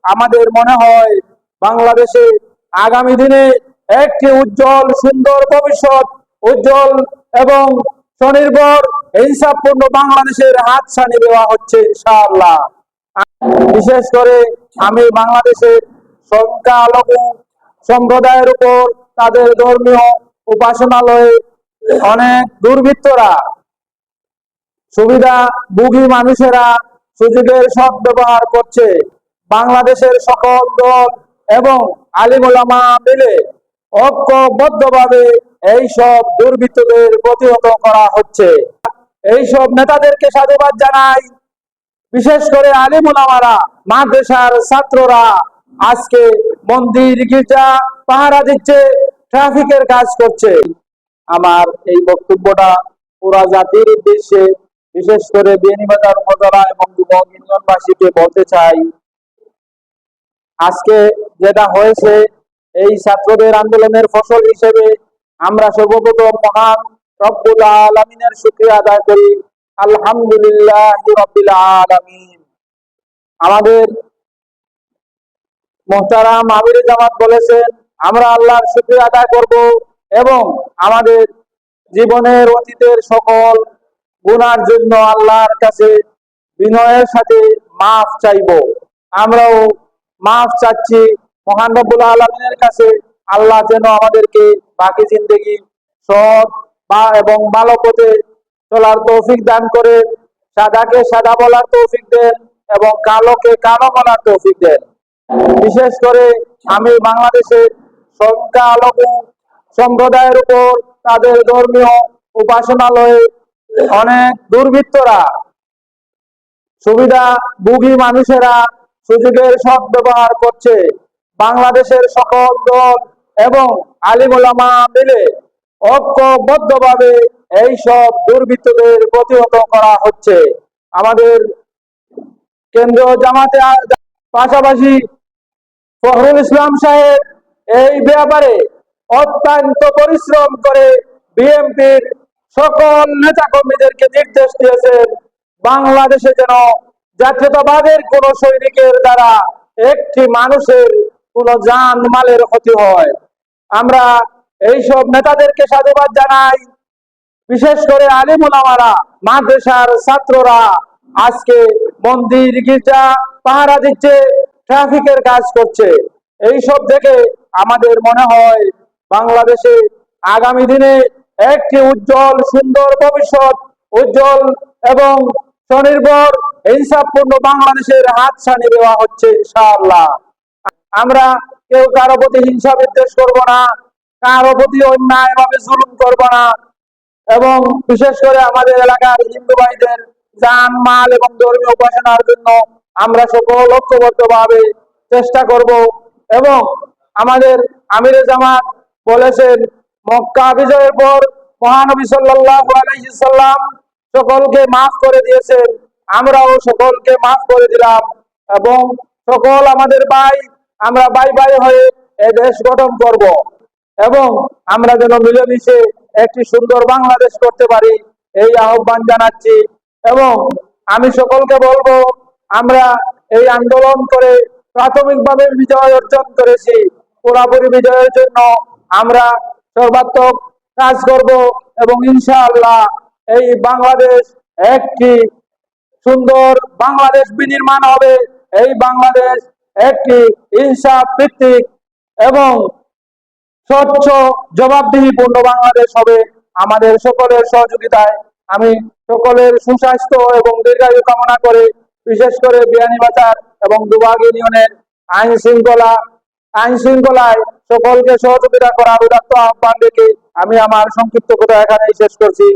আমাদের মনে হয় বাংলাদেশে আগামী দিনে একটি উজ্জ্বল সুন্দর ভবিষ্যৎ, উজ্জ্বল এবং স্বনির্ভর ইনসাফপূর্ণ বাংলাদেশের হাতছানি দেওয়া হচ্ছে ইনশাআল্লাহ। বিশেষ করে আমি বাংলাদেশের সংখ্যালঘু সম্প্রদায়ের উপর তাদের ধর্মীয় উপাসনালয়ে অনেক দুর্বৃত্তরা, সুবিধাভোগী মানুষেরা সুযোগের সদ্ব্যবহার করছে। বাংলাদেশের সকল দল এবং আলিম ওলামা মিলে ঐক্যবদ্ধভাবে এইসব দুর্বৃত্তদের প্রতিহত করা হচ্ছে। এইসব নেতাদেরকে সাধুবাদ জানাই। বিশেষ করে আলিম ওলামারা, মাদ্রাসার ছাত্ররা আজকে মন্দির গির্জা পাহারা দিচ্ছে, ট্রাফিকের কাজ করছে। আমার এই বক্তব্যটা পুরা জাতির উদ্দেশ্যে, বিশেষ করে বিয়ানীবাজার উপজেলা এবং যুবক ইউনিয়নবাসীকে বলতে চাই, আজকে যেটা হয়েছে এই ছাত্রদের আন্দোলনের ফসল হিসেবে আমরা সর্বপ্রথম মহান রব্বুল আলামিনের শুকরিয়া আদায় করি। আলহামদুলিল্লাহ রাব্বিল আলামিন। আমাদের মুহতারাম আমিরে জামাত বলেছেন আমরা আল্লাহর শুকরিয়া আদায় করব এবং আমাদের জীবনের অতীতের সকল গুনার জন্য আল্লাহর কাছে বিনয়ের সাথে মাফ চাইব। আমরাও মাফ চাচ্ছি মহান রব্বুল আলামিনের কাছে। আল্লাহ যেন আমাদেরকে বাকি জিন্দেগি সৎ এবং ভালো পথে চলার তৌফিক দান করে, সাদাকে সাদা বলার তৌফিক দেন এবং কালোকে কালো বলার তৌফিক দেন। বিশেষ করে আমি বাংলাদেশের সংখ্যালঘু সম্প্রদায়ের উপর তাদের ধর্মীয় উপাসনালয়ে অনেক দুর্বৃত্তরা, সুবিধাভোগী মানুষেরা সুযোগের সদ্ব্যবহার করছে। বাংলাদেশের সকল দল এবং আলিম ওলামা মিলে ঐক্যবদ্ধভাবে এইসব দুর্বৃত্তদের প্রতিহত করা হচ্ছে। আমাদের কেন্দ্রীয় জামাতে পাশাপাশি ফখরুল ইসলাম সাহেব এই ব্যাপারে অত্যন্ত পরিশ্রম করে বিএনপির সকল নেতা কর্মীদেরকে নির্দেশ দিয়েছেন বাংলাদেশে যেন জাতীয়তাবাদের কোন সৈনিকের দ্বারা একটি মানুষের কোন জান মালের ক্ষতি হয়। আমরা এইসব নেতাদেরকে সাধুবাদ জানাই। বিশেষ করে আলিম ওলামারা, মাদ্রাসার ছাত্ররা আজকে মন্দির গির্জা পাহারা দিচ্ছে, ট্রাফিকের কাজ করছে। এইসব দেখে আমাদের মনে হয় বাংলাদেশে আগামী দিনে একটি উজ্জ্বল সুন্দর ভবিষ্যৎ, উজ্জ্বল এবং স্বনির্ভর ইনসাফপূর্ণ বাংলাদেশের হাতছানি দেওয়া হচ্ছে ইনশাআল্লাহ। আমরা কেউ কারো প্রতি হিংসা বিদ্বেষ করবো না, কারো প্রতি অন্যায় ভাবে জুলুম করবো না এবং বিশেষ করে আমাদের এলাকার হিন্দু ভাইদের জান মাল এবং ধর্মীয় উপাসনার জন্য আমরা সকল ঐক্যবদ্ধভাবে চেষ্টা করব। এবং আমাদের আমিরে জামাত বলেছেন মক্কা বিজয়ের পর মহানবী সাল্লাল্লাহু আলাইহি সাল্লাম সকলকে মাফ করে দিয়েছেন, আমরাও সকলকে মাফ করে দিলাম এবং সকল আমাদের ভাই, আমরা ভাই ভাই হয়ে এই দেশ গঠন করব এবং আমরা যেন মিলেমিশে একটি সুন্দর বাংলাদেশ করতে পারি এই আহ্বান জানাচ্ছি। এবং আমি সকলকে বলবো আমরা এই আন্দোলন করে প্রাথমিকভাবে বিজয় অর্জন করেছি, পুরোপুরি বিজয়ের জন্য আমরা সর্বাত্মক কাজ করব এবং ইনশাআল্লাহ এই বাংলাদেশ একটি সুন্দর বাংলাদেশ বিনির্মাণ হবে। এই বাংলাদেশ একটি ইনসাফ ভিত্তিক এবং স্বচ্ছ জবাবদিহিপূর্ণ বাংলাদেশ হবে। আমাদের সকলের সহযোগিতায় আমি সকলের সুস্বাস্থ্য এবং দীর্ঘায়ু কামনা করে, বিশেষ করে বিয়ানীবাজার এবং দুবাগ ইউনিয়নের আইন শৃঙ্খলায় সকলকে সহযোগিতা করার উদাত্ত আহ্বান রেখে আমি আমার সংক্ষিপ্ত কথা এখানেই শেষ করছি।